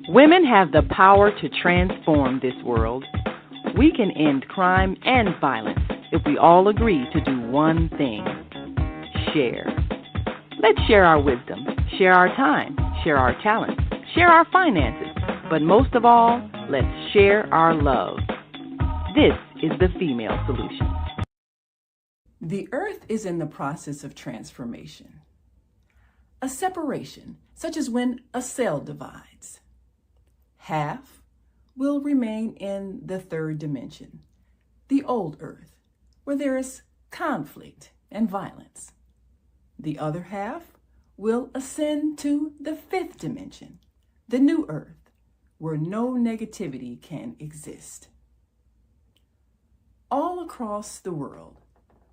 Women have the power to transform this world. We can end crime and violence if we all agree to do one thing: share. Let's share our wisdom, share our time, share our talents, share our finances, but most of all, let's share our love. This is the Female Solution. The earth is in the process of transformation. A separation, such as when a cell divides. Half will remain in the third dimension, the old earth, where there is conflict and violence. The other half will ascend to the fifth dimension, the new earth, where no negativity can exist. All across the world,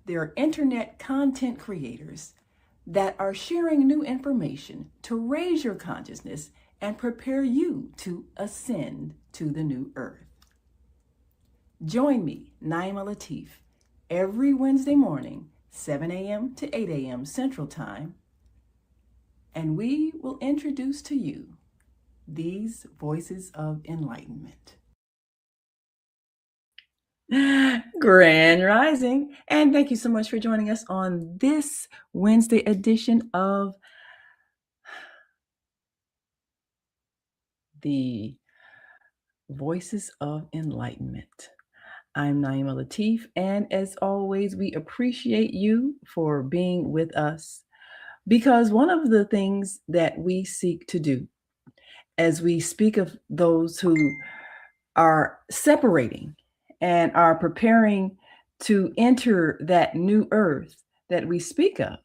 there are internet content creators that are sharing new information to raise your consciousness and prepare you to ascend to the new earth. Join me, Naima Latif, every Wednesday morning, 7 a.m. to 8 a.m. Central Time, and we will introduce to you these voices of enlightenment. Grand Rising, and thank you so much for joining us on this Wednesday edition of the Voices of Enlightenment. I'm Naima Latif, and as always, we appreciate you for being with us, because one of the things that we seek to do as we speak of those who are separating and are preparing to enter that new earth that we speak of,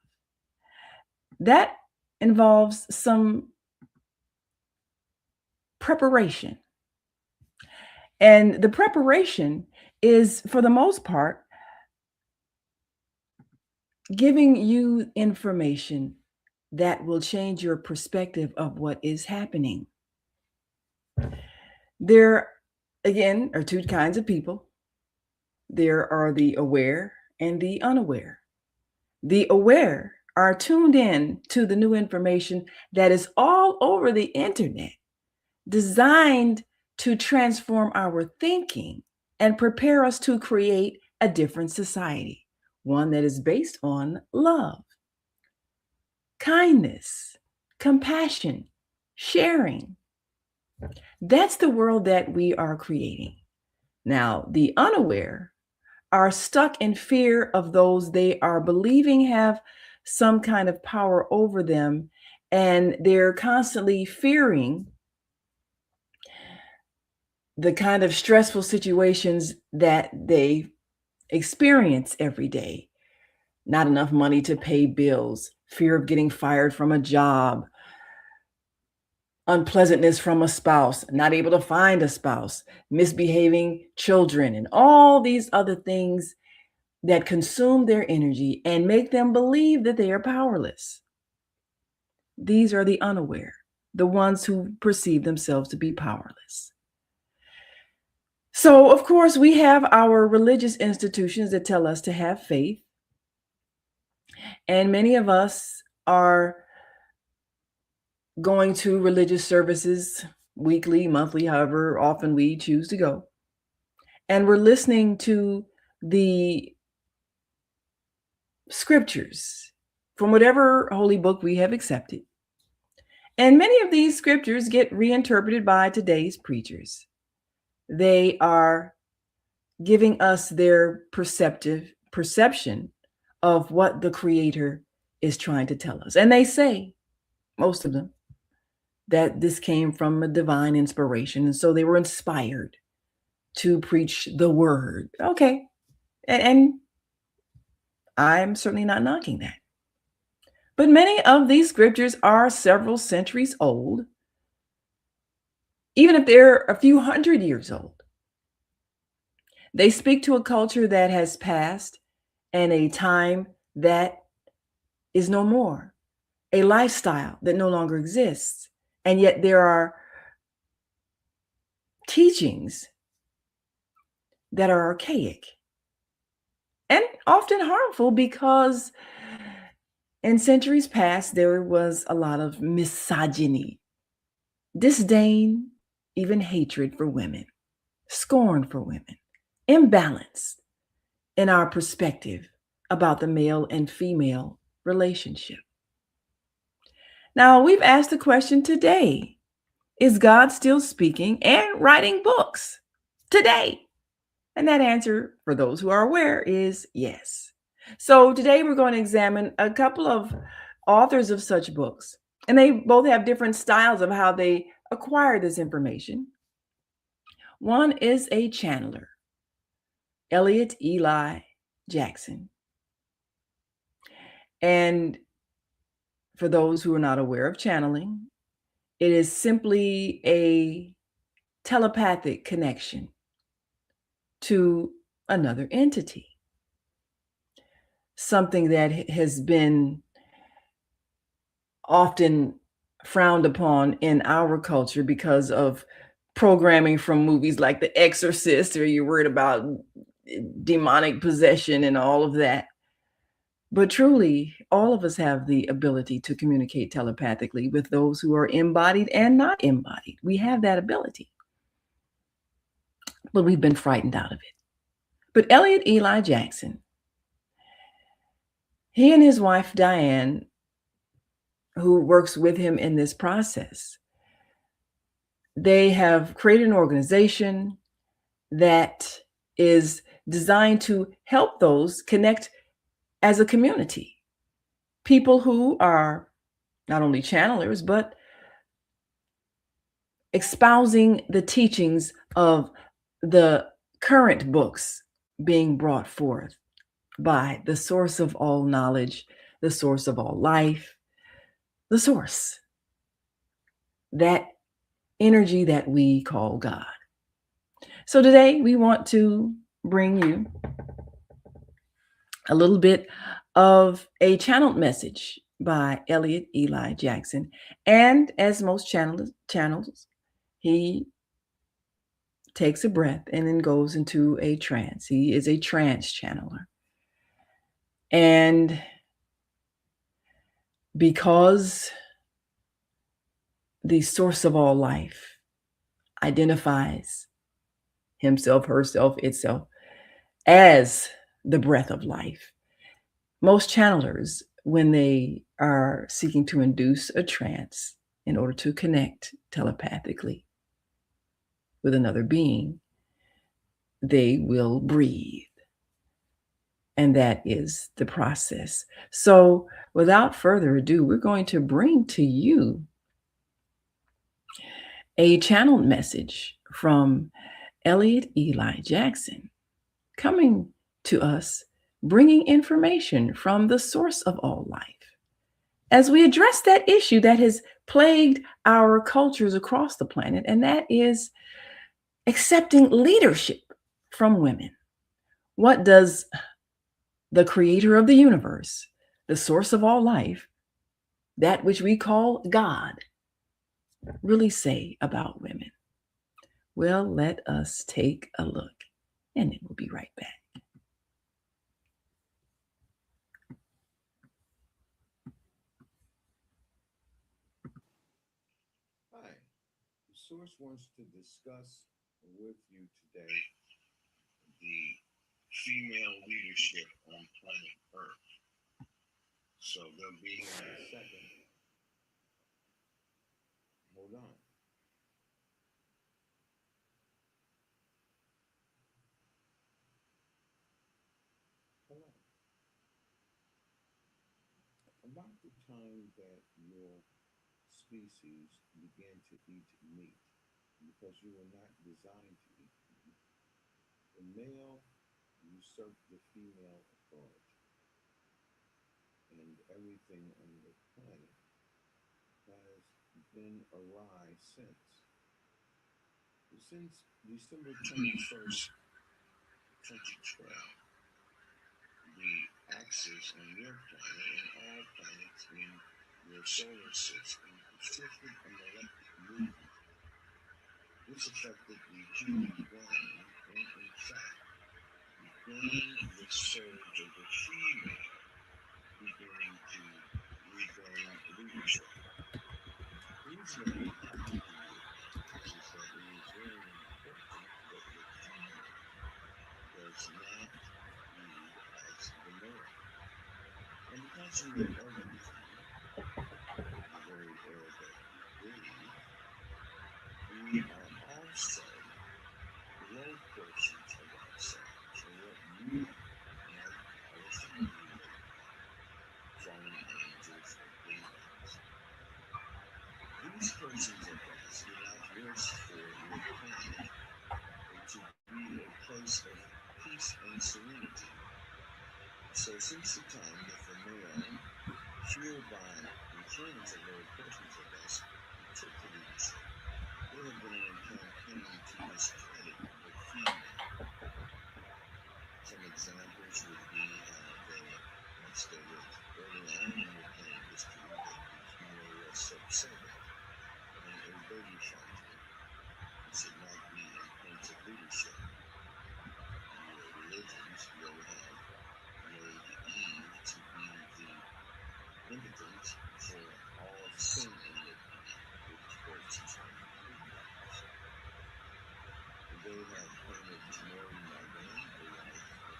that involves some preparation. And the preparation is, for the most part, giving you information that will change your perspective of what is happening. There, again, are two kinds of people. There are the aware and the unaware. The aware are tuned in to the new information that is all over the internet, designed to transform our thinking and prepare us to create a different society, one that is based on love, kindness, compassion, sharing. That's the world that we are creating. Now, the unaware are stuck in fear of those they are believing have some kind of power over them, and they're constantly fearing the kind of stressful situations that they experience every day. Not enough money to pay bills, fear of getting fired from a job, unpleasantness from a spouse, not able to find a spouse, misbehaving children, and all these other things that consume their energy and make them believe that they are powerless. These are the unaware, the ones who perceive themselves to be powerless. So, of course, we have our religious institutions that tell us to have faith. And many of us are going to religious services weekly, monthly, however often we choose to go. And we're listening to the scriptures from whatever holy book we have accepted. And many of these scriptures get reinterpreted by today's preachers. They are giving us their perception of what the Creator is trying to tell us. And they say, most of them, that this came from a divine inspiration. And so they were inspired to preach the word. Okay. And I'm certainly not knocking that. But many of these scriptures are several centuries old, even if they're a few hundred years old. They speak to a culture that has passed and a time that is no more, a lifestyle that no longer exists. And yet there are teachings that are archaic and often harmful, because In centuries past, there was a lot of misogyny, disdain, even hatred for women, scorn for women, imbalance in our perspective about the male and female relationship. Now, we've asked the question today: is God still speaking and writing books today? And that answer, for those who are aware, is yes. So today we're going to examine a couple of authors of such books, and they both have different styles of how they acquire this information. One is a channeler, Ellott Eli Jackson. And for those who are not aware of channeling, it is simply a telepathic connection to another entity, something that has been often frowned upon in our culture because of programming from movies like The Exorcist, or you're worried about demonic possession and all of that. But truly, all of us have the ability to communicate telepathically with those who are embodied and not embodied. We have that ability, but we've been frightened out of it. But Ellott Eli Jackson, he and his wife Diane, who works with him in this process, they have created an organization that is designed to help those connect as a community. People who are not only channelers, but espousing the teachings of the current books being brought forth by the source of all knowledge, the source of all life, the source, that energy that we call God. So today we want to bring you a little bit of a channeled message by Ellott Eli Jackson. And as most channels, he takes a breath and then goes into a trance. He is a trance channeler. And because the source of all life identifies himself, herself, itself as the breath of life, most channelers, when they are seeking to induce a trance in order to connect telepathically with another being, they will breathe. And that is the process. So without further ado, we're going to bring to you a channeled message from Ellott Eli Jackson, coming to us, bringing information from the source of all life, as we address that issue that has plagued our cultures across the planet, and that is accepting leadership from women. What does the creator of the universe, the source of all life, that which we call God, really say about women? Well, let us take a look, and then we'll be right back. Hi, the source wants to discuss with you today the female leadership on planet Earth. So they'll be here in a second. Hold on. Hello. About the time that your species began to eat meat, because you were not designed to eat meat, the male usurped the female authority, and everything on the planet has been awry since. Since December 21st, 2012, the axis on your planet and all planets in your solar system shifted a molecular movement. This affected the human brain and, in fact, began the surge of the female begin to regain leadership. The reason that I'm talking to you is that it is very important that the female does not lead as the male. And because we are elephantine, the very air that we breathe, we are also low portions of ourselves, or what you might call or some of you may call fallen angels or demons. These portions of us do not wish for retirement or to be a place of peace and serenity. So since the time that the male, fueled by influence of lower portions of us, who took the leadership, they have been on a campaign to discredit the female. Some examples would be how they had stated early on in recorded history that the female was subservient and a baby factory and should not be in points of leadership. In your religions, they have made Eve to be the impotent for all sin and iniquity, which of course is one of the Greek gods. And they have painted Mary Magdalene, the wife of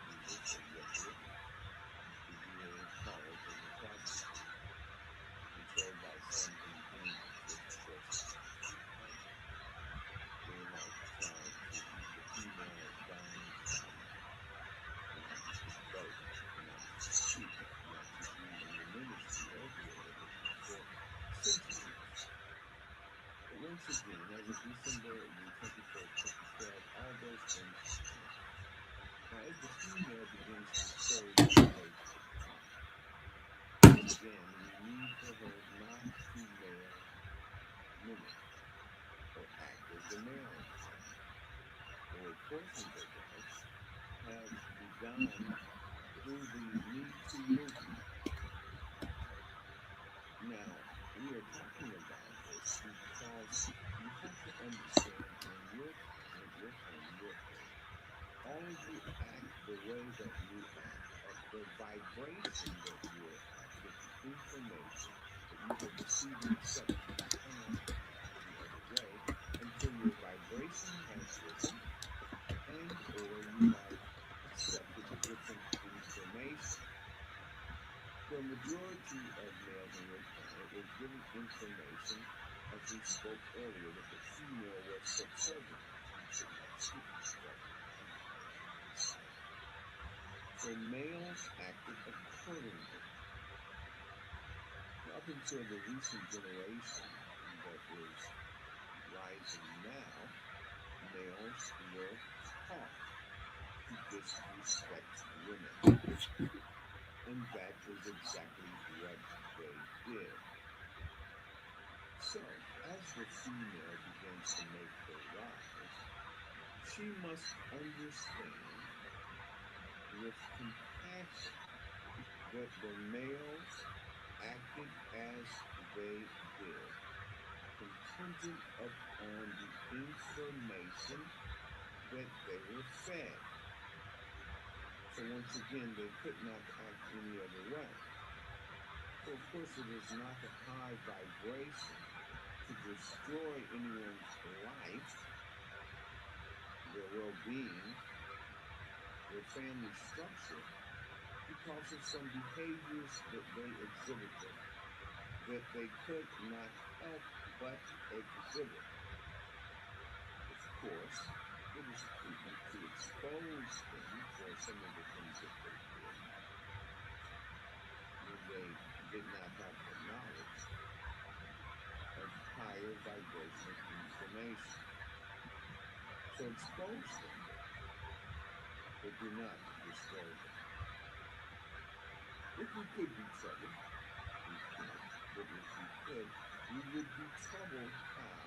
Jesus of Jethro, to be a harlot and a prostitute, controlled by some demons, which of course is not true either. They have tried to lead the female down the path, not to vote, not to speak, not to be in the ministry of religion for centuries. But once again, as of December the 24th, 2012, all those things have changed. Now, if the female begins to serve the faithful, once again, we need for her not to male mimic or act as the male anymore. Lower portions of us have begun through the Me Too movement. Now, we are talking about this because you have to understand in your planet, your home, your earth, all of you act the way that you act at the vibration that you are at with the information that you have received and accepted. You cannot act any other way until your vibration has risen and or you have accepted different information. The majority of males on your planet was given information, as we spoke earlier, that the female was subservient. You should not speak, you should walk behind the male on his side. So males acted accordingly. Up until the recent generation that is rising now, males were taught to disrespect women. And that is exactly what they did. So, as the female begins to make her rise, she must understand with compassion that the males acted as they did, contingent upon the information that they were fed. So once again, they could not act any other way. So of course it is not a high vibration to destroy anyone's life, their well-being, their family structure, because of some behaviors that they exhibited that they could not help but exhibit. Of course, it is prudent to expose them for some of the things that they did when they did not have the knowledge of higher vibrational information. So expose them, but do not destroy them. If we could be troubled, we can't, but if we could, we would be troubled how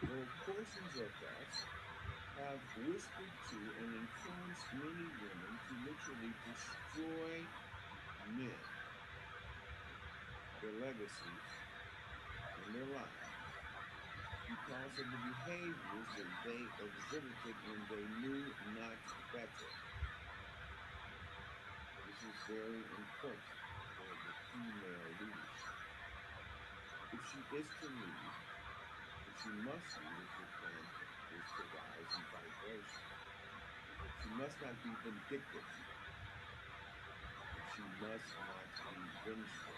though portions of us have whispered to and influenced many women to literally destroy men, their legacies, and their lives because of the behaviors that they exhibited when they knew not better. This is very important for the female leadership. If she is to lead, if she must lead, if your plan is to rise in vibration, she must not be vindictive. She must not be vengeful.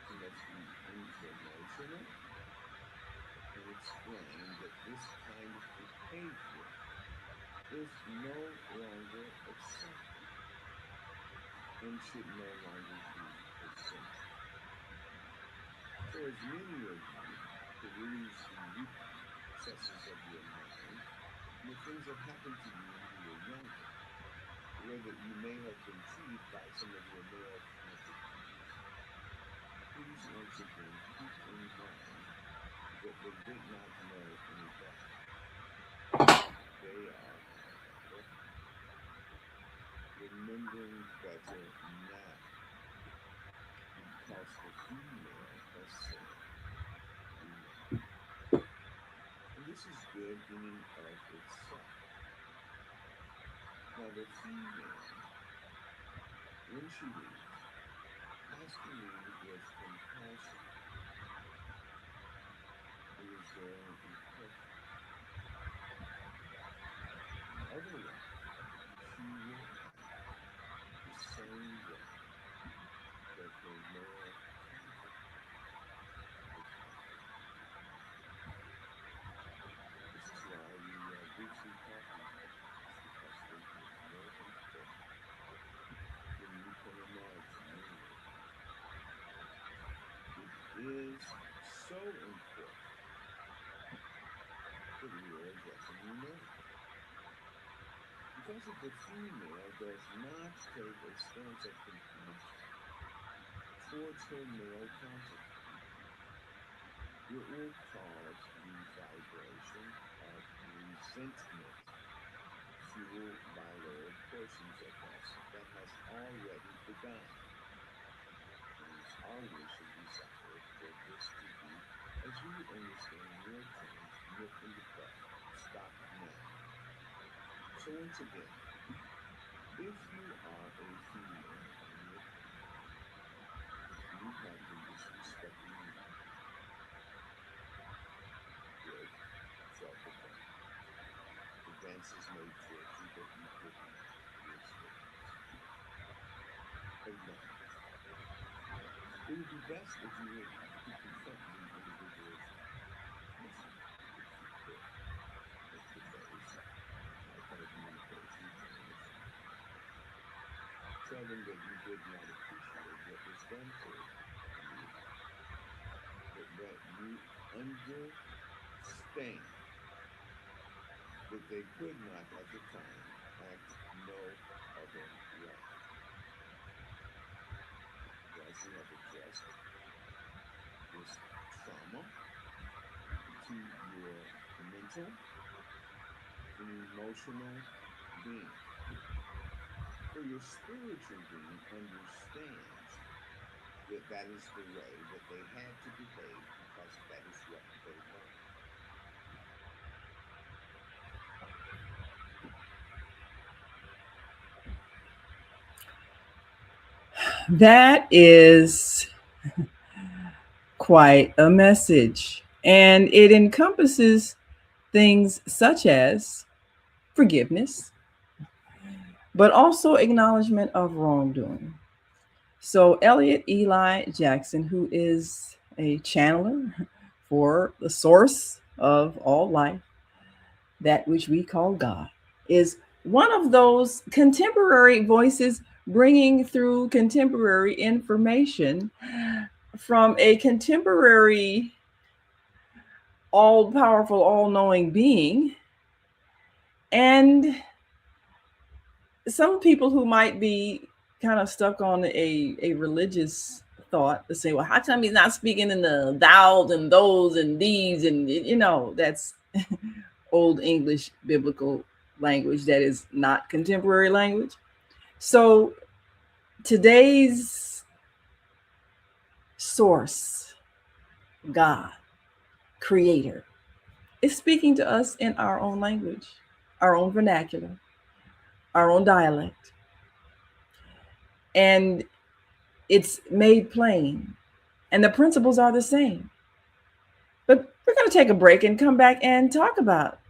She must be informational and explain that this kind of behavior is no longer accepted and should no longer be presented. So, as many of you peruse the recesses of your mind and the things that happened to you when you were younger, the way that you may have been treated by some of your male counterparts, please once again keep in mind that they did not know any better. They are, however, remembering better now because the female has said enough. And this is good in and of itself. Now, the female, when she leads, has to lead with compassion. It is very important. Otherwise, she will act the same way that her male counterpart is acting. This is why we briefly talked about this, because it is more important than you can imagine, many of you. It is so important that we are addressing you now. Because if the female does not take a stance of compassion towards her male counterpart, it will cause the vibration of resentment fueled by lower portions of us that has already begun. And it's our wish and desire for this to be, as you would understand your terms, nipped in the bud. Stop now. So once again, if you are a female in your family, you have been disrespecting men, good, self-affirm. Advances made towards you that you did not experience. Acknowledge. It would be best if you would to confront the individuals personally, if you could, with those telecommunication terms. Tell them that you did not appreciate what was done to you, but that you understand that they could not at the time act no other way. Once you have addressed this trauma to your mental and emotional being, for your spiritual being understands that that is the way that they had to behave because that is what they learned. That is quite a message. And it encompasses things such as forgiveness, but also acknowledgement of wrongdoing. So, Ellott Eli Jackson, who is a channeler for the source of all life, that which we call God, is one of those contemporary voices bringing through contemporary information from a contemporary, all powerful, all knowing being. And some people who might be kind of stuck on a religious thought to say, well, how come he's not speaking in the thous and those and these? And, that's old English biblical language that is not contemporary language. So today's source, God, creator, is speaking to us in our own language, our own vernacular, our own dialect. and it's made plain, and the principles are the same. But we're going to take a break and come back and talk about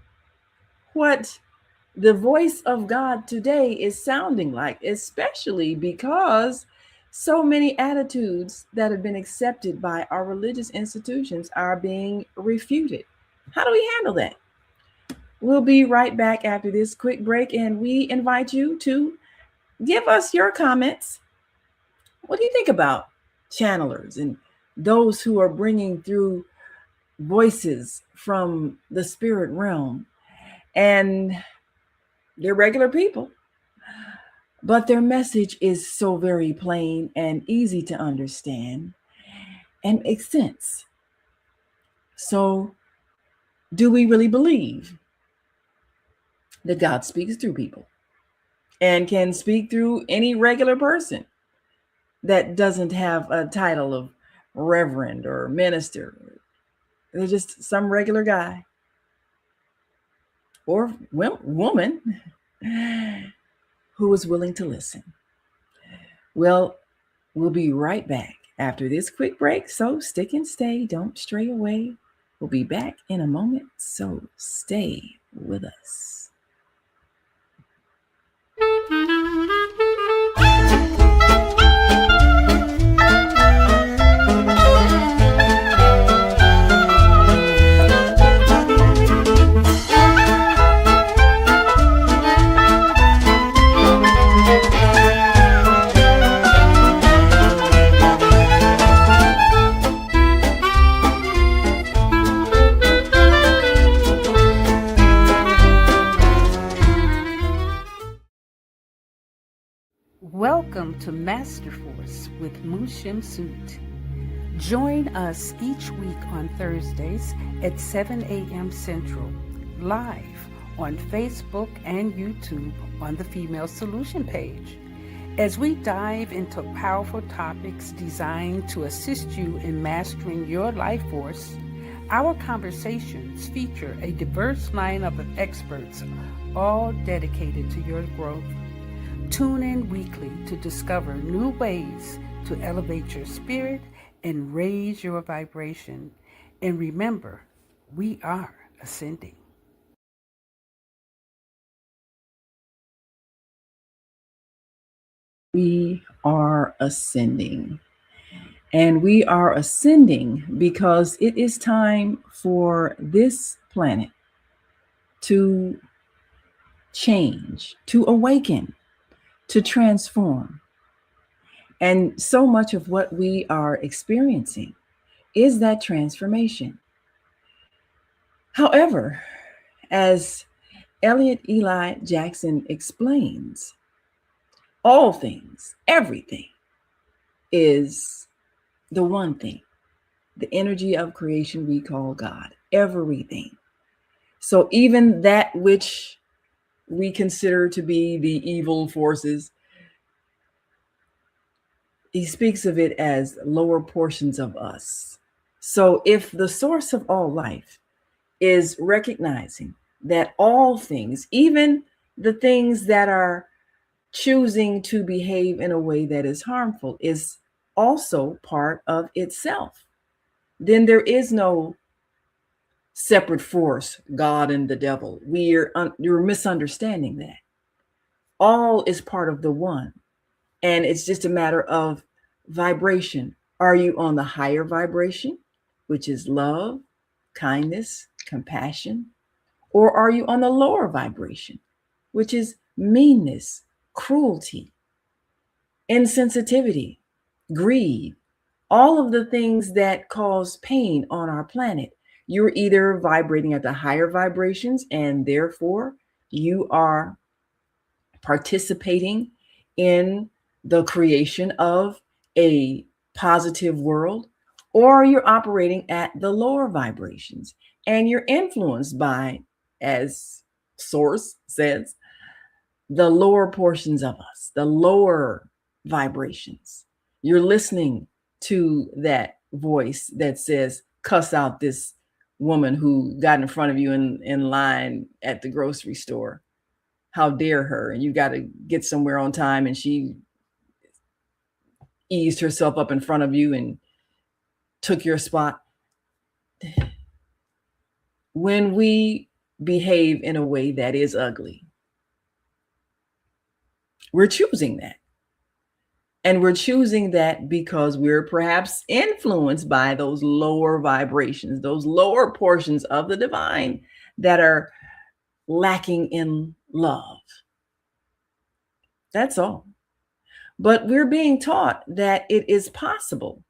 what the voice of God today is sounding like, especially because so many attitudes that have been accepted by our religious institutions are being refuted. How do we handle that? We'll be right back after this quick break, and we invite you to give us your comments. What do you think about channelers and those who are bringing through voices from the spirit realm? And they're regular people, but their message is so very plain and easy to understand and makes sense. So, do we really believe that God speaks through people and can speak through any regular person that doesn't have a title of reverend or minister? They're just some regular guy or woman who is willing to listen. Well, we'll be right back after this quick break, so stick and stay. Don't stray away. We'll be back in a moment, so stay with us. Welcome to Master Force with Mushim Suit. Join us each week on Thursdays at 7 a.m. Central, live on Facebook and YouTube on the Female Solution page, as we dive into powerful topics designed to assist you in mastering your life force. Our conversations feature a diverse lineup of experts, all dedicated to your growth. Tune in weekly to discover new ways to elevate your spirit and raise your vibration. And remember, we are ascending. We are ascending. And we are ascending because it is time for this planet to change, to awaken, to transform. And so much of what we are experiencing is that transformation. However, as Ellott Eli Jackson explains, all things, everything is the one thing, the energy of creation we call God, everything. So even that which we consider to be the evil forces, he speaks of it as lower portions of us. So if the source of all life is recognizing that all things, even the things that are choosing to behave in a way that is harmful, is also part of itself, then there is no separate force, God and the devil. You're misunderstanding that. All is part of the one. And it's just a matter of vibration. Are you on the higher vibration, which is love, kindness, compassion? Or are you on the lower vibration, which is meanness, cruelty, insensitivity, greed, all of the things that cause pain on our planet? You're either vibrating at the higher vibrations, and therefore you are participating in the creation of a positive world, or you're operating at the lower vibrations and you're influenced by, as Source says, the lower portions of us, the lower vibrations. You're listening to that voice that says, cuss out this woman who got in front of you in line at the grocery store. How dare her? And you got to get somewhere on time, and she eased herself up in front of you and took your spot. When we behave in a way that is ugly, we're choosing that. And we're choosing that because we're perhaps influenced by those lower vibrations, those lower portions of the divine that are lacking in love. That's all. But we're being taught that it is possible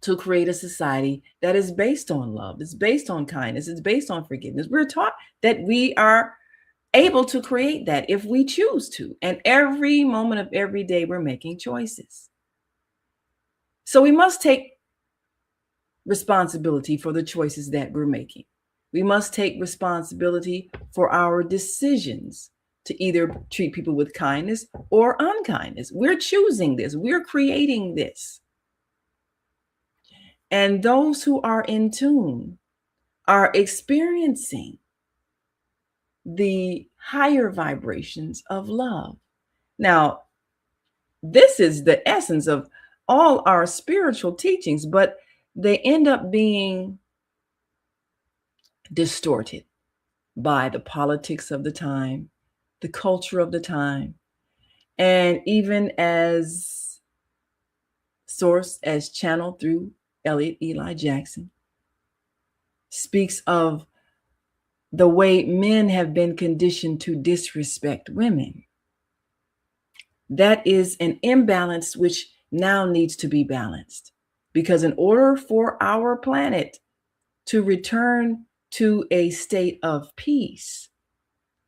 to create a society that is based on love, it's based on kindness, it's based on forgiveness. We're taught that we are able to create that if we choose to. And every moment of every day, we're making choices. So we must take responsibility for the choices that we're making. We must take responsibility for our decisions to either treat people with kindness or unkindness. We're choosing this. We're creating this. And those who are in tune are experiencing the higher vibrations of love. Now, this is the essence of all our spiritual teachings, but they end up being distorted by the politics of the time, the culture of the time, and even as sourced, as channeled through Ellott Eli Jackson, speaks of the way men have been conditioned to disrespect women. That is an imbalance which now needs to be balanced, because in order for our planet to return to a state of peace,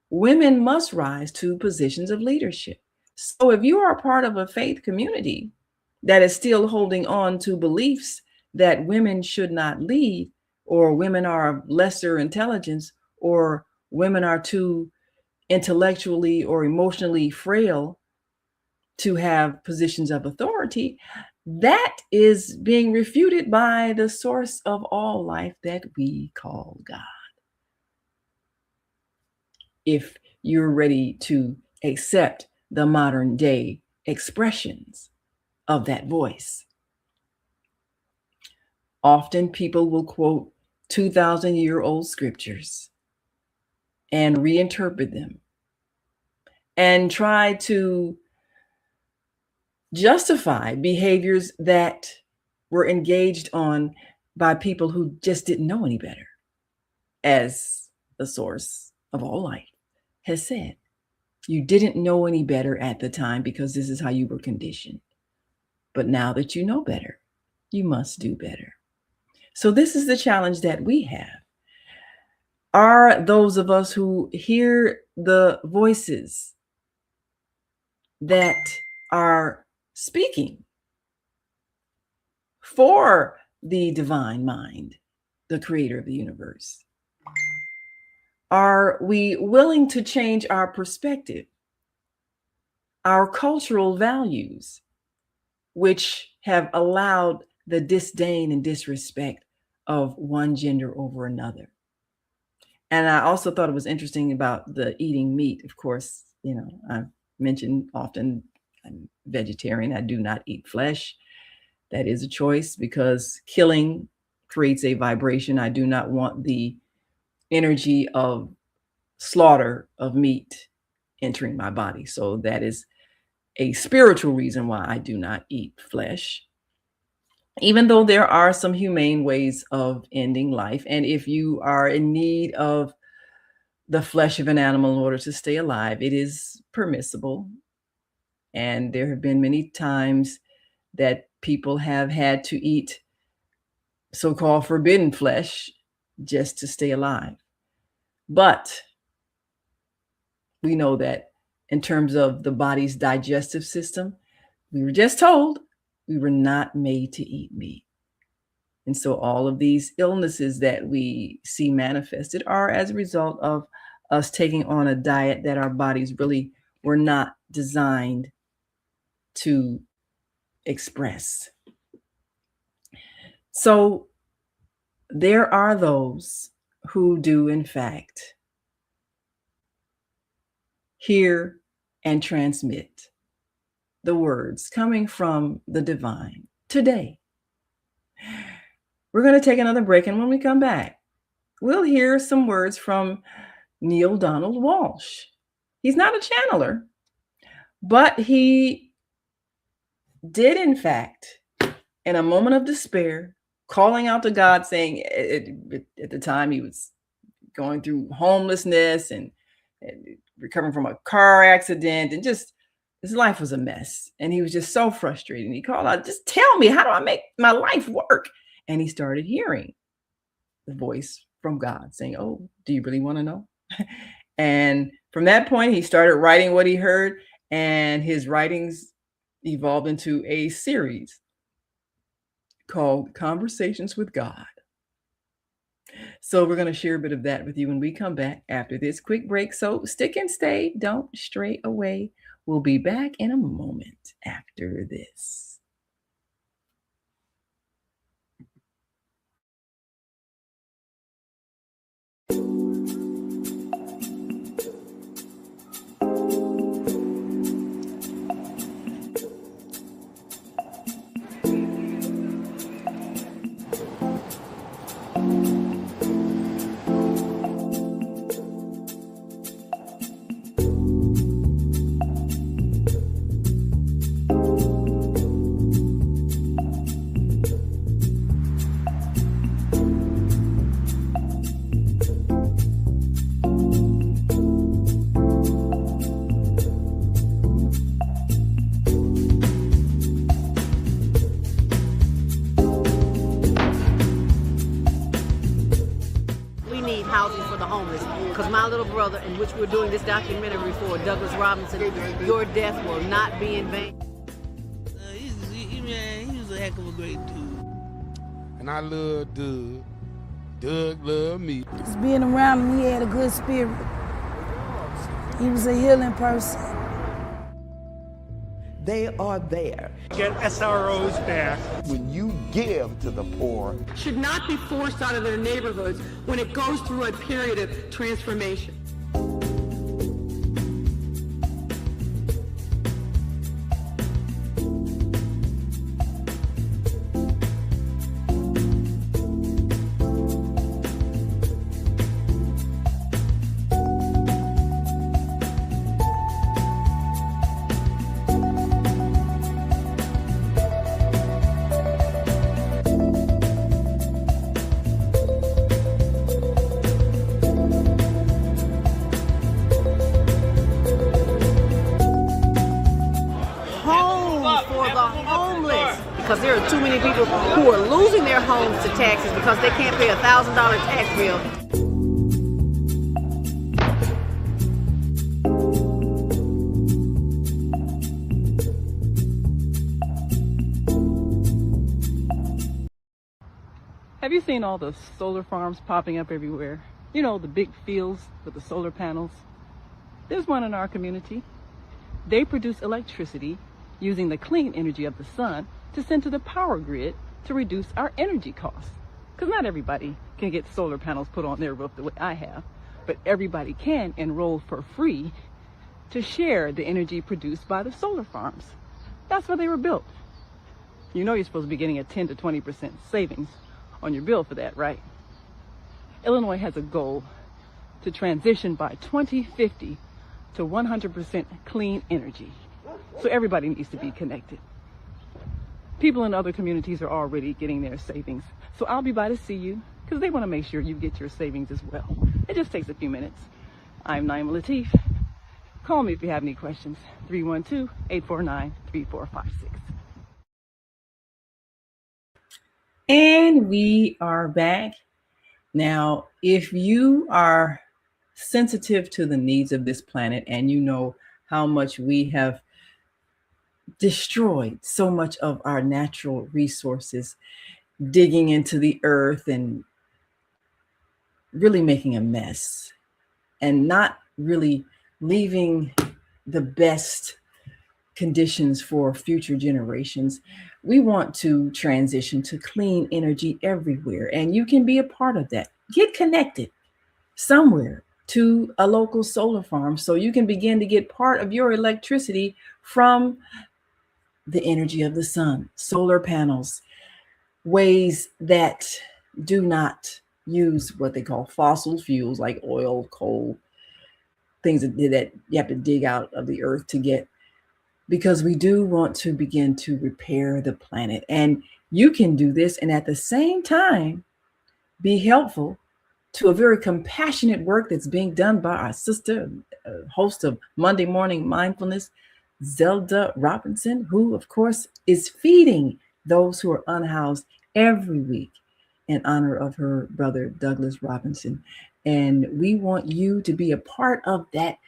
women must rise to positions of leadership. So if you are part of a faith community that is still holding on to beliefs that women should not lead, or women are of lesser intelligence, or women are too intellectually or emotionally frail to have positions of authority, that is being refuted by the source of all life that we call God. If you're ready to accept the modern day expressions of that voice. Often people will quote 2,000-year-old scriptures and reinterpret them and try to justify behaviors that were engaged on by people who just didn't know any better, as the source of all life has said. You didn't know any better at the time because this is how you were conditioned. But now that you know better, you must do better. So this is the challenge that we have. Are those of us who hear the voices that are speaking for the divine mind, the creator of the universe, are we willing to change our perspective, our cultural values, which have allowed the disdain and disrespect of one gender over another? And I also thought it was interesting about the eating meat. Of course, I've mentioned often I'm vegetarian. I do not eat flesh. That is a choice because killing creates a vibration. I do not want the energy of slaughter of meat entering my body. So that is a spiritual reason why I do not eat flesh, even though there are some humane ways of ending life. And if you are in need of the flesh of an animal in order to stay alive, it is permissible. And there have been many times that people have had to eat so-called forbidden flesh just to stay alive. But we know that in terms of the body's digestive system, we were just told we were not made to eat meat. And so all of these illnesses that we see manifested are as a result of us taking on a diet that our bodies really were not designed to express. So there are those who do, in fact, hear and transmit the words coming from the divine today. We're going to take another break, and when we come back, we'll hear some words from Neale Donald Walsh. He's not a channeler, but he did, in fact, in a moment of despair, calling out to God, saying at the time he was going through homelessness and recovering from a car accident, and just his life was a mess. And he was just so frustrated. And he called out, just tell me, how do I make my life work? And he started hearing the voice from God saying, oh, do you really want to know? And from that point, he started writing what he heard, and his writings evolved into a series called Conversations with God. So we're going to share a bit of that with you when we come back after this quick break. So stick and stay. Don't stray away. We'll be back in a moment after this. In which we're doing this documentary for Douglas Robinson, your death will not be in vain. He was a heck of a great dude. And I love Doug. Doug loved me. Just being around him, he had a good spirit. He was a healing person. They are there. Get SROs back. When you give to the poor, should not be forced out of their neighborhoods when it goes through a period of transformation. Because there are too many people who are losing their homes to taxes because they can't pay a $1,000 tax bill. Have you seen all the solar farms popping up everywhere? You know, the big fields with the solar panels. There's one in our community. They produce electricity using the clean energy of the sun to send to the power grid to reduce our energy costs. Because not everybody can get solar panels put on their roof the way I have, but everybody can enroll for free to share the energy produced by the solar farms. That's why they were built. You know you're supposed to be getting a 10 to 20% savings on your bill for that, right? Illinois has a goal to transition by 2050 to 100% clean energy. So everybody needs to be connected. People in other communities are already getting their savings. So I'll be by to see you because they want to make sure you get your savings as well. It just takes a few minutes. I'm Naima Latif. Call me if you have any questions. 312-849-3456. And we are back. Now, if you are sensitive to the needs of this planet and you know how much we have destroyed so much of our natural resources, digging into the earth and really making a mess and not really leaving the best conditions for future generations, we want to transition to clean energy everywhere. And you can be a part of that. Get connected somewhere to a local solar farm so you can begin to get part of your electricity from the energy of the sun, solar panels, ways that do not use what they call fossil fuels like oil, coal, things that you have to dig out of the earth to get, because we do want to begin to repair the planet. And you can do this and at the same time be helpful to a very compassionate work that's being done by our sister, host of Monday Morning Mindfulness, Zelda Robinson, who, of course, is feeding those who are unhoused every week in honor of her brother, Douglas Robinson. And we want you to be a part of that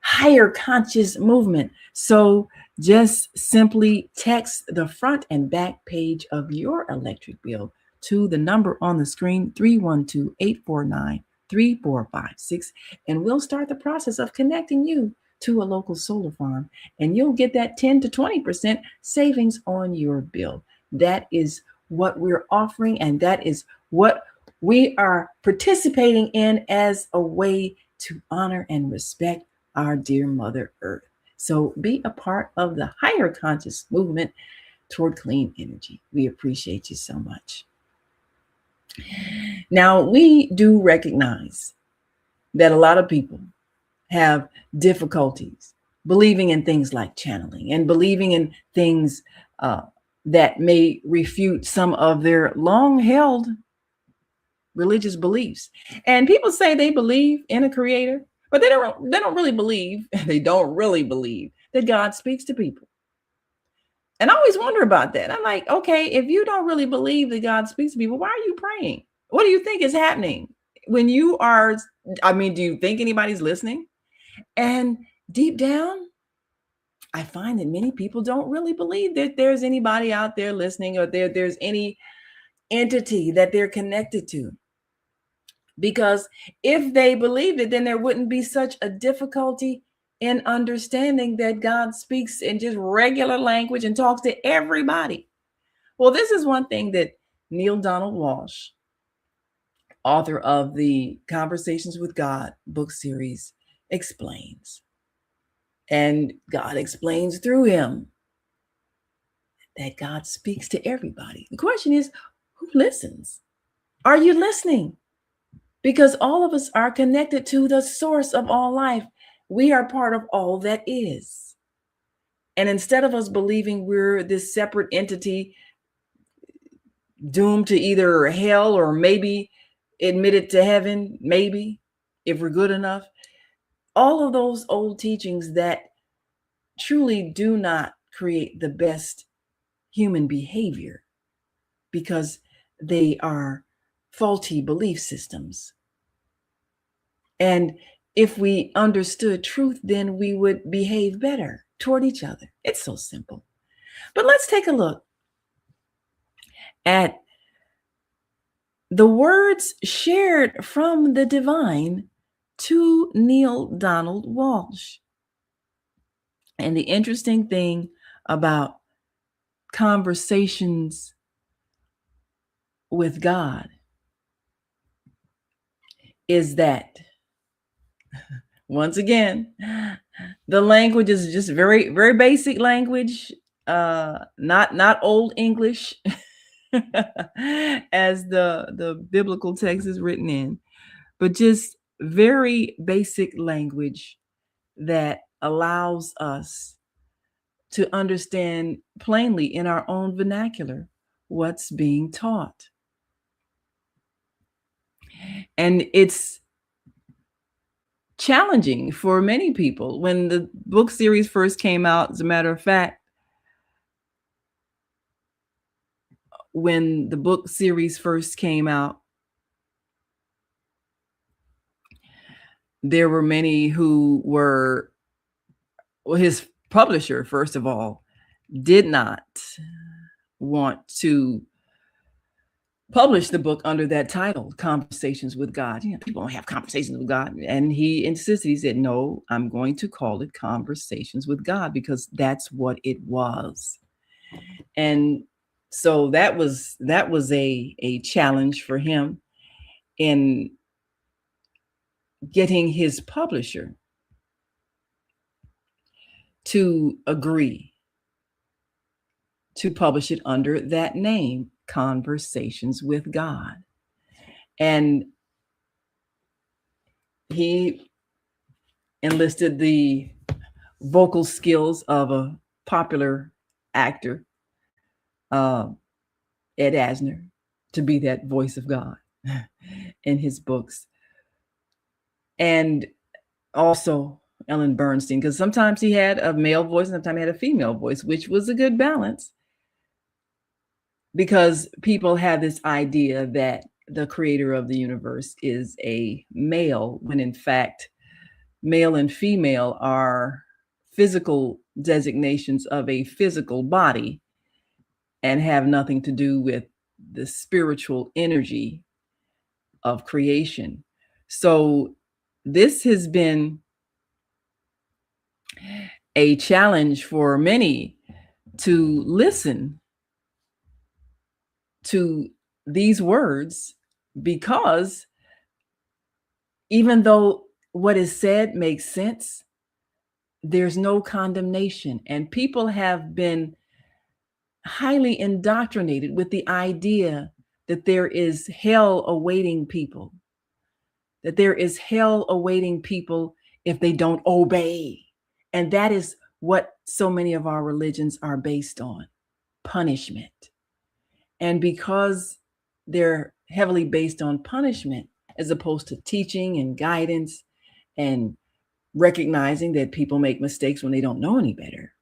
higher conscious movement. So just simply text the front and back page of your electric bill to the number on the screen, 312-849-3456, and we'll start the process of connecting you to a local solar farm, and you'll get that 10 to 20% savings on your bill. That is what we're offering, and that is what we are participating in as a way to honor and respect our dear Mother Earth. So be a part of the higher conscious movement toward clean energy. We appreciate you so much. Now, we do recognize that a lot of people have difficulties believing in things like channeling and believing in things that may refute some of their long-held religious beliefs. And people say they believe in a creator, but they don't really believe that God speaks to people. And I always wonder about that. I'm like, okay, if you don't really believe that God speaks to people, why are you praying? What do you think is happening when you are? Do you think anybody's listening? And deep down, I find that many people don't really believe that there's anybody out there listening, or there's any entity that they're connected to. Because if they believed it, then there wouldn't be such a difficulty in understanding that God speaks in just regular language and talks to everybody. Well, this is one thing that Neale Donald Walsh, author of the Conversations with God book series, explains. And God explains through him that God speaks to everybody. The question is, who listens? Are you listening? Because all of us are connected to the source of all life. We are part of all that is. And instead of us believing we're this separate entity doomed to either hell or maybe admitted to heaven, maybe, if we're good enough, all of those old teachings that truly do not create the best human behavior, because they are faulty belief systems. And if we understood truth, then we would behave better toward each other. It's so simple. But let's take a look at the words shared from the divine to Neale Donald Walsh. And the interesting thing about conversations with God is that, once again, the language is just very, very basic language, not old English, as the biblical text is written in, but just very basic language that allows us to understand plainly in our own vernacular what's being taught. And it's challenging for many people. When the book series first came out, as a matter of fact, when the book series first came out, there were many who were, well, his publisher, first of all, did not want to publish the book under that title, Conversations with God. You know, people don't have conversations with God. And he insisted, he said, no, I'm going to call it Conversations with God, because that's what it was. And so that was a challenge for him in getting his publisher to agree to publish it under that name, Conversations with God. And he enlisted the vocal skills of a popular actor, Ed Asner, to be that voice of God in his books. And also Ellen Bernstein, because sometimes he had a male voice and sometimes he had a female voice, which was a good balance, because people have this idea that the creator of the universe is a male, when in fact, male and female are physical designations of a physical body and have nothing to do with the spiritual energy of creation. So this has been a challenge for many to listen to these words, because even though what is said makes sense, there's no condemnation. And people have been highly indoctrinated with the idea that there is hell awaiting people, that there is hell awaiting people if they don't obey. And that is what so many of our religions are based on: punishment. And because they're heavily based on punishment, as opposed to teaching and guidance and recognizing that people make mistakes when they don't know any better,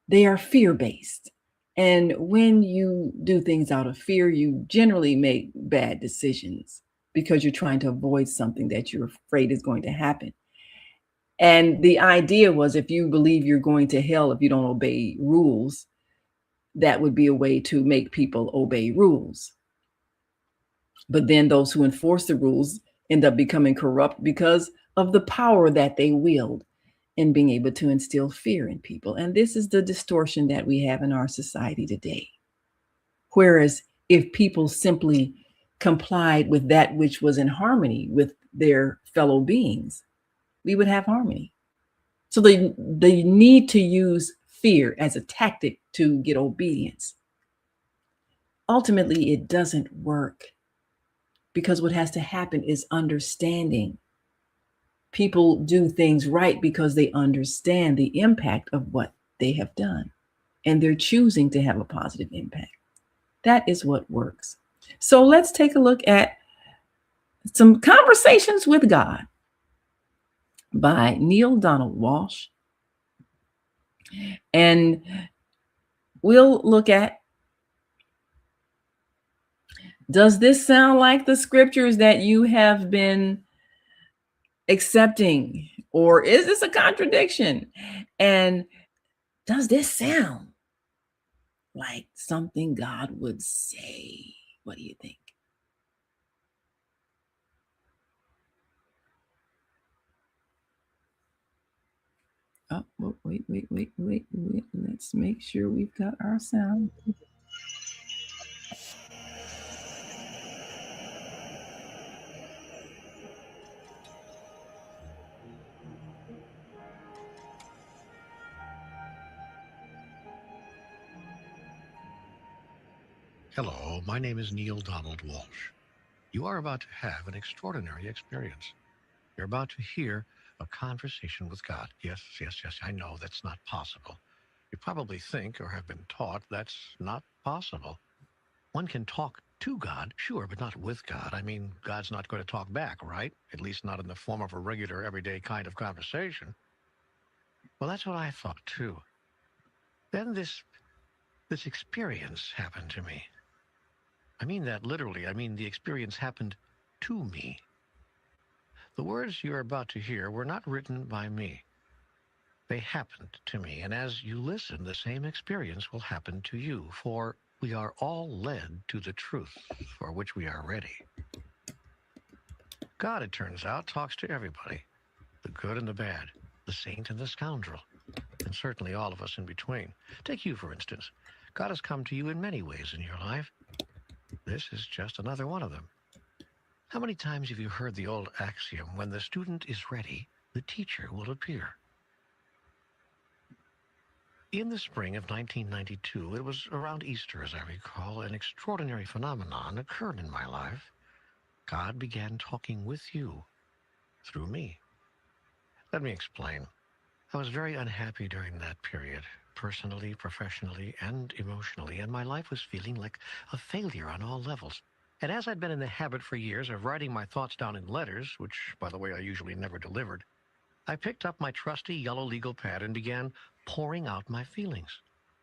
they are fear-based. And when you do things out of fear, you generally make bad decisions because you're trying to avoid something that you're afraid is going to happen. And the idea was, if you believe you're going to hell if you don't obey rules, that would be a way to make people obey rules. But then those who enforce the rules end up becoming corrupt because of the power that they wield in being able to instill fear in people. And this is the distortion that we have in our society today. Whereas if people simply complied with that which was in harmony with their fellow beings, we would have harmony. So they need to use fear as a tactic to get obedience. Ultimately, it doesn't work, because what has to happen is understanding. People do things right because they understand the impact of what they have done, and they're choosing to have a positive impact. That is what works. So let's take a look at some Conversations with God by Neale Donald Walsh. And we'll look at, does this sound like the scriptures that you have been accepting, or is this a contradiction? And does this sound like something God would say? What do you think? Oh, wait. Let's make sure we've got our sound. Hello, my name is Neale Donald Walsh. You are about to have an extraordinary experience. You're about to hear a conversation with God. Yes, I know that's not possible. You probably think or have been taught that's not possible. One can talk to God, sure, but not with God. I mean, God's not going to talk back, right? At least not in the form of a regular, everyday kind of conversation. Well, that's what I thought, too. Then this experience happened to me. I mean that literally. I mean, the experience happened to me. The words you're about to hear were not written by me. They happened to me, and as you listen, the same experience will happen to you, for we are all led to the truth for which we are ready. God, it turns out, talks to everybody, the good and the bad, the saint and the scoundrel, and certainly all of us in between. Take you, for instance. God has come to you in many ways in your life. This is just another one of them. How many times have you heard the old axiom, when the student is ready, the teacher will appear? In the spring of 1992, it was around Easter, as I recall, an extraordinary phenomenon occurred in my life. God began talking with you through me. Let me explain. I was very unhappy during that period, personally, professionally, and emotionally, and my life was feeling like a failure on all levels. And as I'd been in the habit for years of writing my thoughts down in letters, which, by the way, I usually never delivered, I picked up my trusty yellow legal pad and began pouring out my feelings.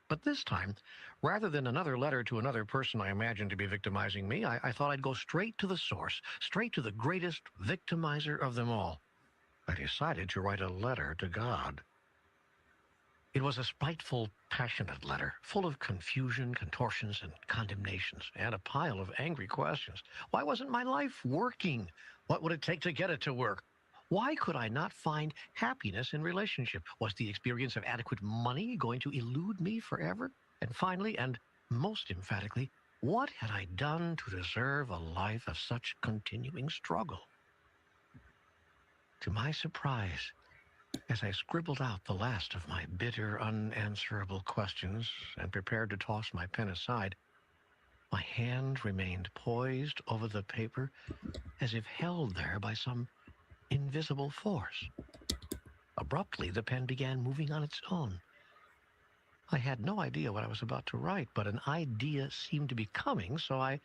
But this time, rather than another letter to another person I imagined to be victimizing me, I thought I'd go straight to the source, straight to the greatest victimizer of them all. I decided to write a letter to God. It was a spiteful, passionate letter, full of confusion, contortions, and condemnations, and a pile of angry questions. Why wasn't my life working? What would it take to get it to work? Why could I not find happiness in relationship? Was the experience of adequate money going to elude me forever? And finally, and most emphatically, what had I done to deserve a life of such continuing struggle? To my surprise, as I scribbled out the last of my bitter, unanswerable questions and prepared to toss my pen aside, my hand remained poised over the paper as if held there by some invisible force. Abruptly, the pen began moving on its own. I had no idea what I was about to write, but an idea seemed to be coming, so I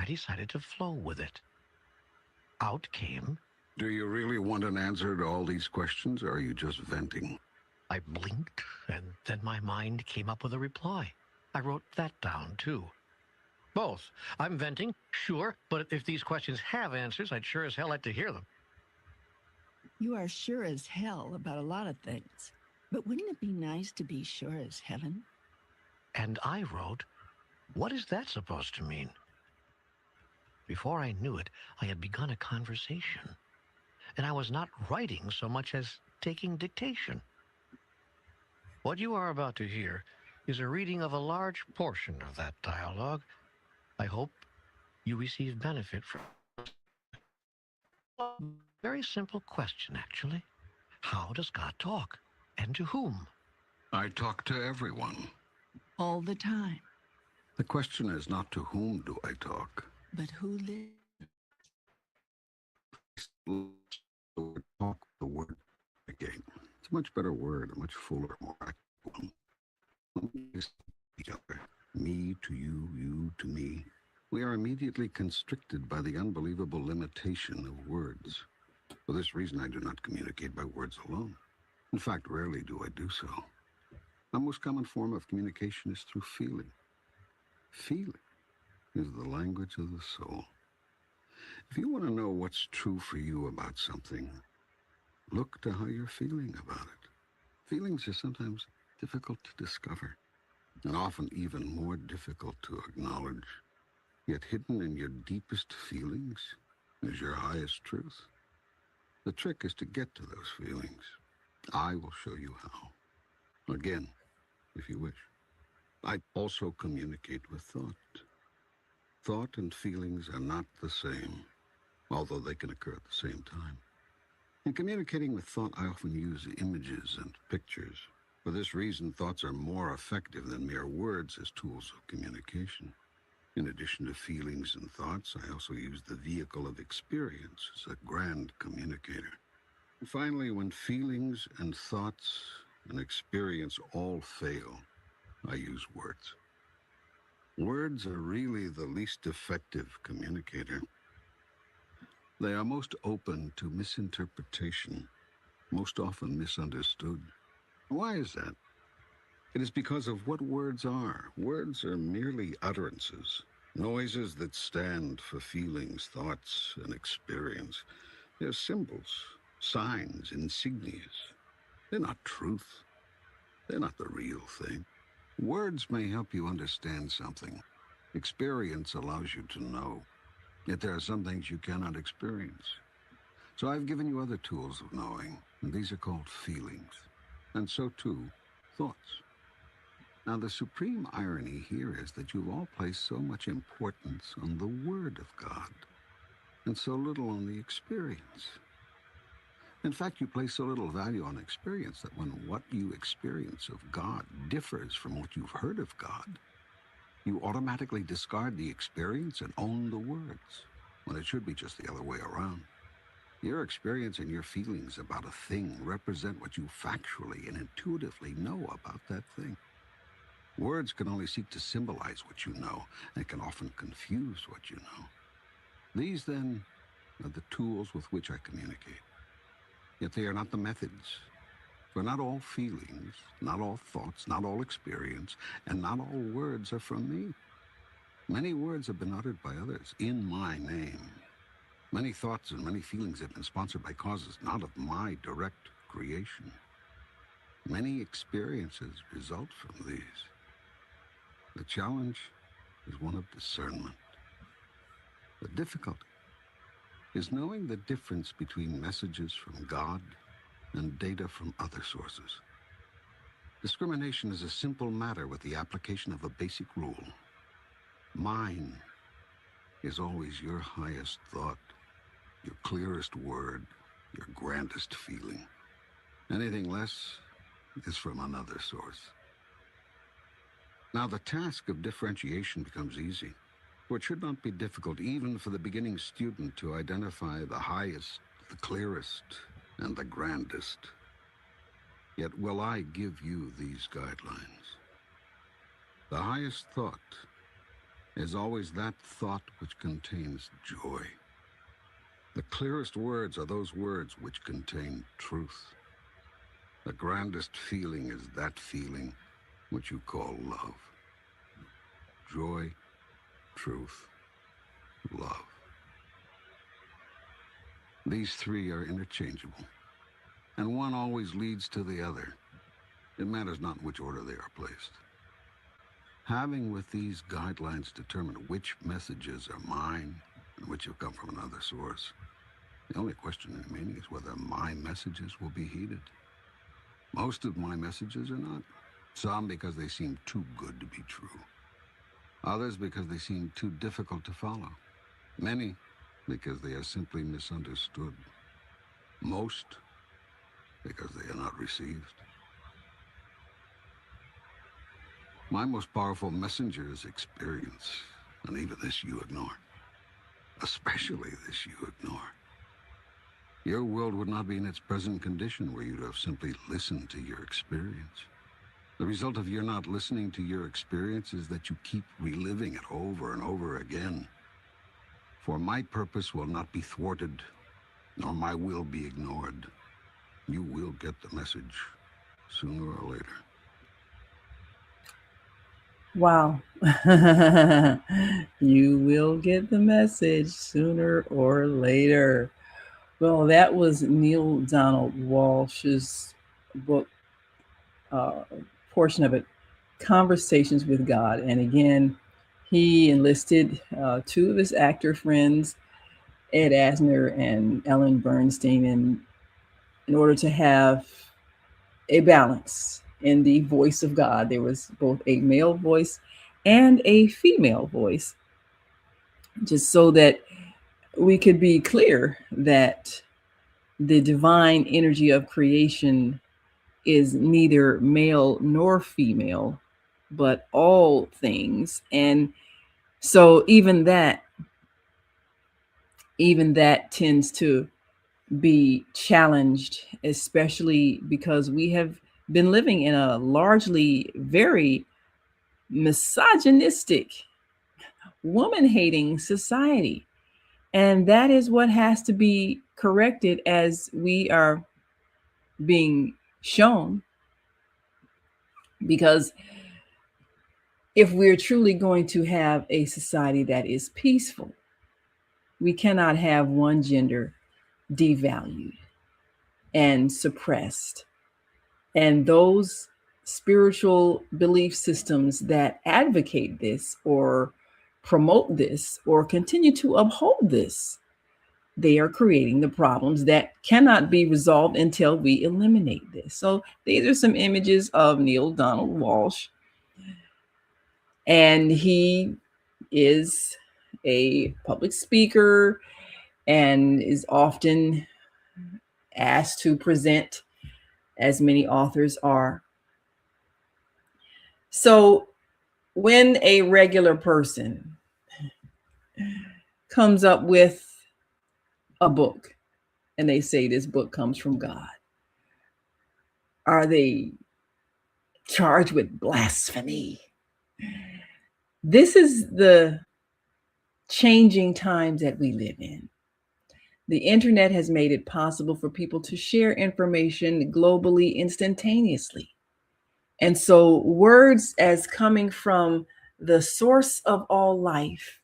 decided to flow with it. Out came... Do you really want an answer to all these questions, or are you just venting? I blinked, and then my mind came up with a reply. I wrote that down, too. Both. I'm venting, sure, but if these questions have answers, I'd sure as hell like to hear them. You are sure as hell about a lot of things, but wouldn't it be nice to be sure as heaven? And I wrote, what is that supposed to mean? Before I knew it, I had begun a conversation. And I was not writing so much as taking dictation. What you are about to hear is a reading of a large portion of that dialogue. I hope you receive benefit from a very simple question, actually. How does God talk? And to whom? I talk to everyone. All the time. The question is not to whom do I talk, but who lives? Talk the word again. It's a much better word, a much fuller, more accurate one. Each other. Me to you, you to me. We are immediately constricted by the unbelievable limitation of words. For this reason, I do not communicate by words alone. In fact, rarely do I do so. My most common form of communication is through feeling. Feeling is the language of the soul. If you want to know what's true for you about something, look to how you're feeling about it. Feelings are sometimes difficult to discover, and often even more difficult to acknowledge. Yet hidden in your deepest feelings is your highest truth. The trick is to get to those feelings. I will show you how. Again, if you wish. I also communicate with thought. Thought and feelings are not the same, although they can occur at the same time. In communicating with thought, I often use images and pictures. For this reason, thoughts are more effective than mere words as tools of communication. In addition to feelings and thoughts, I also use the vehicle of experience as a grand communicator. And finally, when feelings and thoughts and experience all fail, I use words. Words are really the least effective communicator. They are most open to misinterpretation, most often misunderstood. Why is that? It is because of what words are. Words are merely utterances, noises that stand for feelings, thoughts, and experience. They're symbols, signs, insignias. They're not truth. They're not the real thing. Words may help you understand something. Experience allows you to know. Yet there are some things you cannot experience. So I've given you other tools of knowing, and these are called feelings. And so too, thoughts. Now, the supreme irony here is that you've all placed so much importance on the Word of God, and so little on the experience. In fact, you place so little value on experience that when what you experience of God differs from what you've heard of God, you automatically discard the experience and own the words, when it should be just the other way around. Your experience and your feelings about a thing represent what you factually and intuitively know about that thing. Words can only seek to symbolize what you know, and can often confuse what you know. These, then, are the tools with which I communicate. Yet they are not the methods. For not all feelings, not all thoughts, not all experience, and not all words are from me. Many words have been uttered by others in my name. Many thoughts and many feelings have been sponsored by causes not of my direct creation. Many experiences result from these. The challenge is one of discernment. The difficulty is knowing the difference between messages from God and data from other sources. Discrimination is a simple matter with the application of a basic rule. Mine is always your highest thought, your clearest word, your grandest feeling. Anything less is from another source. Now the task of differentiation becomes easy, for it should not be difficult even for the beginning student to identify the highest, the clearest, and the grandest. Yet will I give you these guidelines. The highest thought is always that thought which contains joy. The clearest words are those words which contain truth. The grandest feeling is that feeling which you call love. Joy, truth, love. These three are interchangeable, and one always leads to the other. It matters not in which order they are placed. Having with these guidelines determined which messages are mine and which have come from another source, the only question remaining is whether my messages will be heeded. Most of my messages are not. Some because they seem too good to be true. Others because they seem too difficult to follow. Many because they are simply misunderstood. Most because they are not received. My most powerful messenger is experience, and even this you ignore. Especially this you ignore. Your world would not be in its present condition were you to have simply listened to your experience. The result of your not listening to your experience is that you keep reliving it over and over again. For my purpose will not be thwarted, nor my will be ignored. You will get the message sooner or later. Wow. You will get the message sooner or later. Well, that was Neale Donald Walsh's book, portion of it, Conversations with God. And again, he enlisted two of his actor friends, Ed Asner and Ellen Bernstein, in order to have a balance in the voice of God. There was both a male voice and a female voice, just so that we could be clear that the divine energy of creation is neither male nor female, but all things. And so even that tends to be challenged, especially because we have been living in a largely very misogynistic, woman-hating society. And that is what has to be corrected, as we are being shown. Because if we're truly going to have a society that is peaceful, we cannot have one gender devalued and suppressed. And those spiritual belief systems that advocate this or promote this or continue to uphold this, they are creating the problems that cannot be resolved until we eliminate this. So these are some images of Neale Donald Walsh. And he is a public speaker and is often asked to present, as many authors are. So when a regular person comes up with a book and they say this book comes from God, are they charged with blasphemy? This is the changing times that we live in. The internet has made it possible for people to share information globally instantaneously. And so words as coming from the source of all life,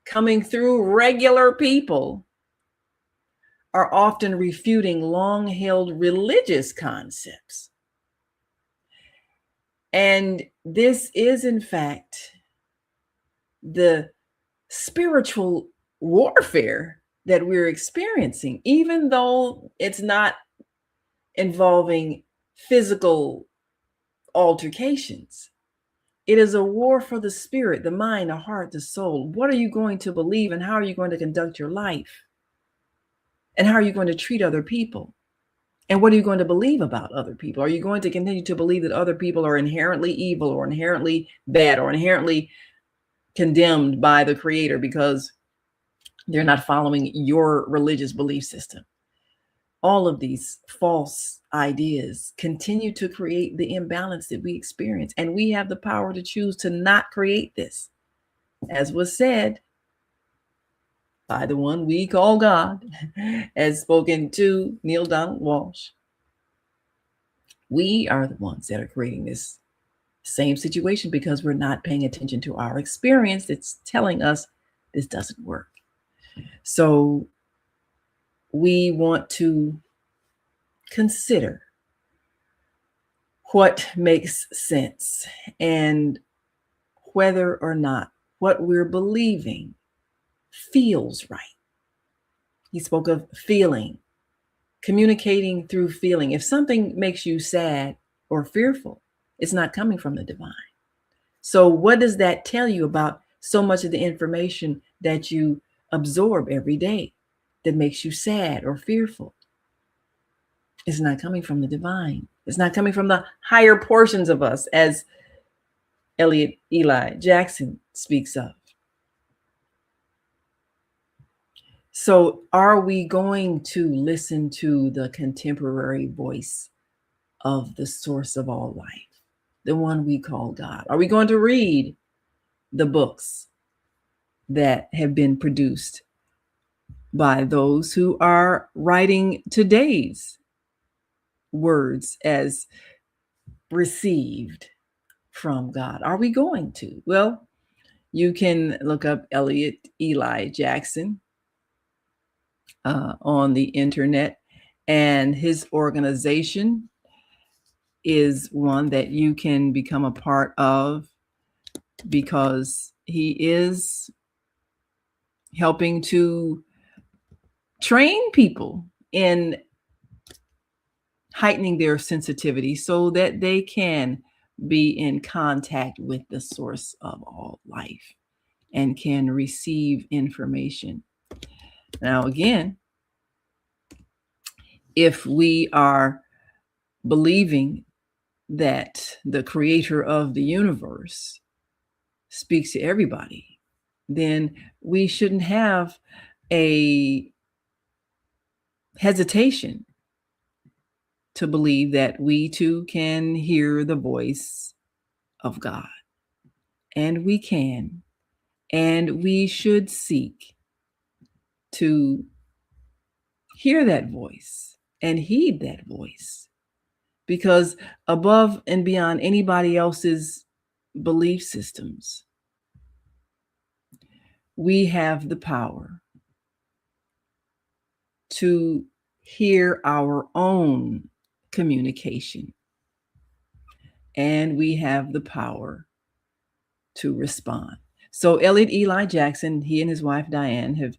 coming through regular people, are often refuting long-held religious concepts. And this is, in fact, the spiritual warfare that we're experiencing, even though it's not involving physical altercations. It is a war for the spirit, the mind, the heart, the soul. What are you going to believe, and how are you going to conduct your life? And how are you going to treat other people? And what are you going to believe about other people? Are you going to continue to believe that other people are inherently evil or inherently bad or inherently condemned by the Creator because they're not following your religious belief system? All of these false ideas continue to create the imbalance that we experience. And we have the power to choose to not create this. As was said by the one we call God, as spoken to Neale Donald Walsh, we are the ones that are creating this same situation because we're not paying attention to our experience. It's telling us this doesn't work. So we want to consider what makes sense and whether or not what we're believing feels right. He spoke of feeling, communicating through feeling. If something makes you sad or fearful, it's not coming from the divine. So what does that tell you about so much of the information that you absorb every day that makes you sad or fearful? It's not coming from the divine. It's not coming from the higher portions of us, as Ellott Eli Jackson speaks of. So are we going to listen to the contemporary voice of the source of all life, the one we call God? Are we going to read the books that have been produced by those who are writing today's words as received from God? Are we going to? Well, you can look up Ellott Eli Jackson on the internet, and his organization is one that you can become a part of because he is helping to train people in heightening their sensitivity so that they can be in contact with the source of all life and can receive information. Now, again, if we are believing that the creator of the universe speaks to everybody, then we shouldn't have a hesitation to believe that we too can hear the voice of God. And we can, and we should seek to hear that voice and heed that voice, because above and beyond anybody else's belief systems, we have the power to hear our own communication, and we have the power to respond. So Ellott Eli Jackson, he and his wife Diane have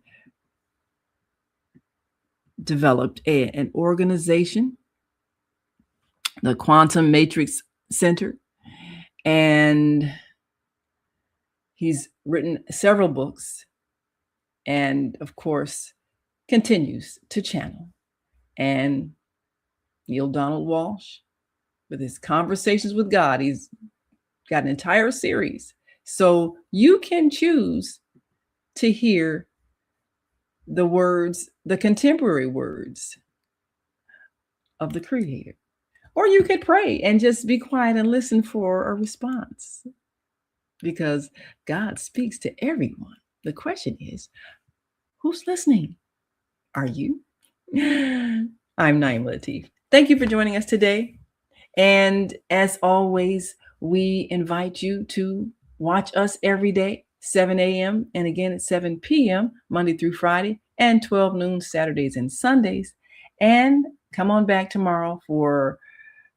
developed an organization, the Quantum Matrix Center, and he's written several books and, of course, continues to channel. and Neale Donald Walsh with his Conversations with God. He's got an entire series. So you can choose to hear the words, the contemporary words of the Creator. Or you could pray and just be quiet and listen for a response, because God speaks to everyone. The question is, who's listening? Are you? I'm Naeem Latif. Thank you for joining us today. And as always, we invite you to watch us every day, 7 a.m. and again at 7 p.m. Monday through Friday, and 12 noon Saturdays and Sundays. And come on back tomorrow for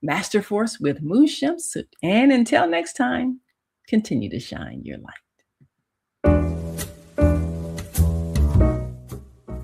Master Force with Mushem Sut. And until next time, continue to shine your light.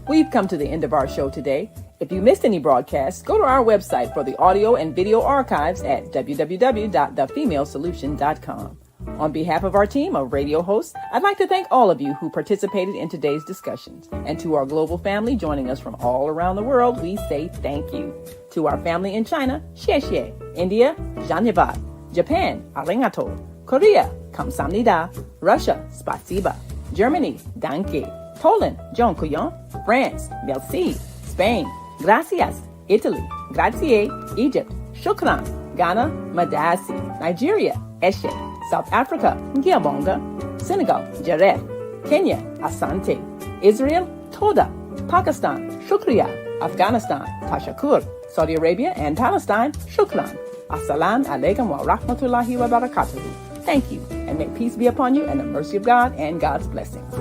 We've come to the end of our show today. If you missed any broadcasts, go to our website for the audio and video archives at www.thefemalesolution.com. On behalf of our team of radio hosts, I'd like to thank all of you who participated in today's discussions. And to our global family joining us from all around the world, we say thank you. To our family in China, xie xie. India, zhanyavad. Japan, arigato. Korea, kamsamnida. Russia, spasiba. Germany, danke. Poland, dziękuję. France, merci. Spain, gracias. Italy, grazie. Egypt, shukran. Ghana, madasi. Nigeria, eshe. South Africa, ngiyabonga. Senegal, jareh. Kenya, asante. Israel, toda. Pakistan, shukriya. Afghanistan, tashakur. Saudi Arabia and Palestine, shukran. Assalamu alaikum wa rahmatullahi wa barakatuhu. Thank you, and may peace be upon you and the mercy of God and God's blessings.